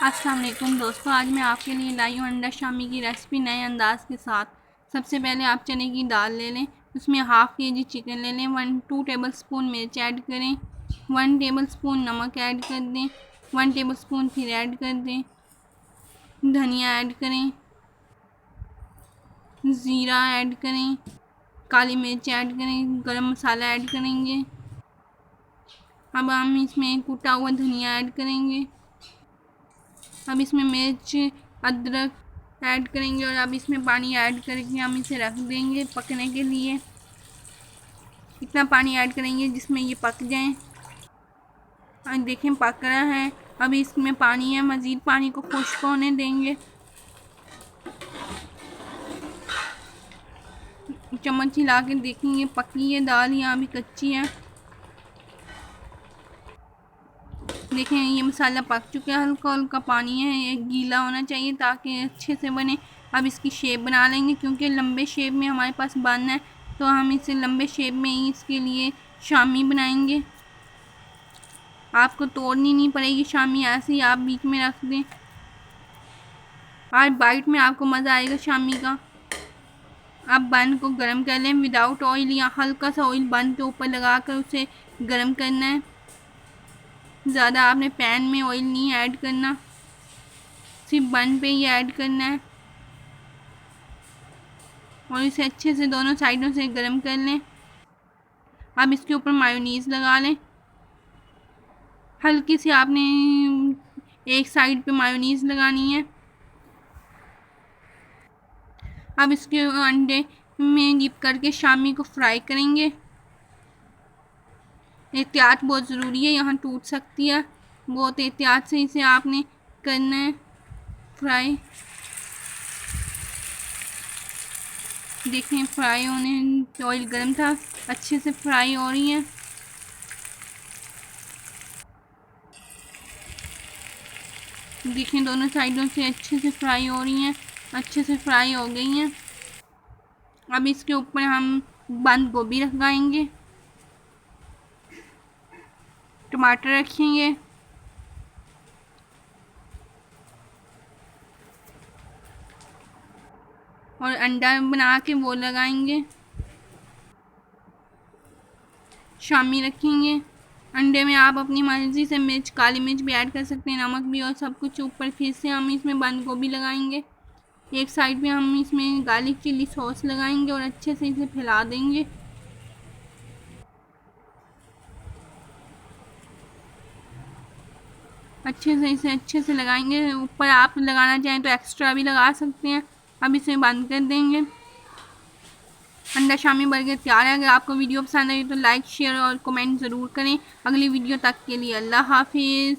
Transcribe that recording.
अस्सलाम वालेकुम दोस्तों, आज मैं आपके लिए लाई हूँ अंडा शामी की रेसिपी नए अंदाज़ के साथ। सबसे पहले आप चने की दाल ले लें, उसमें हाफ़ kg चिकन ले लें, 2 टेबलस्पून मिर्च ऐड करें, 1 टेबलस्पून नमक ऐड कर दें, 1 टेबलस्पून फिर ऐड कर दें, धनिया ऐड करें, ज़ीरा ऐड करें, काली मिर्च ऐड करें, गरम मसाला ऐड करेंगे। अब हम इसमें कूटा हुआ धनिया ऐड करेंगे। अब इसमें मिर्च अदरक ऐड करेंगे और अब इसमें पानी ऐड करके हम इसे रख देंगे पकने के लिए। इतना पानी ऐड करेंगे जिसमें ये पक जाएं। अब देखें पक रहा है। अब इसमें पानी है, मज़ीद पानी को खुश्क होने देंगे। चम्मच हिला के देखेंगे पकी है दाल या अभी कच्ची है। देखें ये मसाला पक चुका है, हल्का हल्का पानी है, ये गीला होना चाहिए ताकि अच्छे से बने। अब इसकी शेप बना लेंगे, क्योंकि लंबे शेप में हमारे पास बन है तो हम इसे लंबे शेप में ही इसके लिए शामी बनाएंगे। आपको तोड़नी नहीं पड़ेगी शामी, ऐसे ही आप बीच में रख दें। आज बाइट में आपको मज़ा आएगा शामी का। अब बन को गरम कर लें विदाउट ऑयल, या हल्का सा ऑयल बन के ऊपर लगा कर उसे गरम करना है। ज़्यादा आपने पैन में ऑयल नहीं ऐड करना, सिर्फ बन पे ही ऐड करना है और इसे अच्छे से दोनों साइडों से गरम कर लें। अब इसके ऊपर मायोनीज़ लगा लें। हल्की सी आपने एक साइड पे मायोनीज़ लगानी है। अब इसके अंडे में डिप करके शामी को फ्राई करेंगे। एहतियात बहुत ज़रूरी है, यहाँ टूट सकती है, बहुत एहतियात से इसे आपने करना है फ्राई। देखें फ्राई होने, ऑयल गर्म था, अच्छे से फ्राई हो रही है। देखें दोनों साइडों से अच्छे से फ्राई हो रही हैं, अच्छे से फ्राई हो गई हैं। अब इसके ऊपर हम बंद गोभी लगाएंगे, टमाटर रखेंगे और अंडा बना के वो लगाएंगे। शामी रखेंगे। अंडे में आप अपनी मर्ज़ी से मिर्च, काली मिर्च भी ऐड कर सकते हैं, नमक भी, और सब कुछ ऊपर। फिर से हम इसमें बंद गोभी लगाएंगे। एक साइड पे हम इसमें गार्लिक चिली सॉस लगाएंगे और अच्छे से इसे फैला देंगे। अच्छे से लगाएंगे। ऊपर आप लगाना चाहें तो एक्स्ट्रा भी लगा सकते हैं। अब इसे बंद कर देंगे। अंडा शामी बर्गर तैयार है। अगर आपको वीडियो पसंद आई तो लाइक, शेयर और कमेंट ज़रूर करें। अगली वीडियो तक के लिए अल्लाह हाफिज़।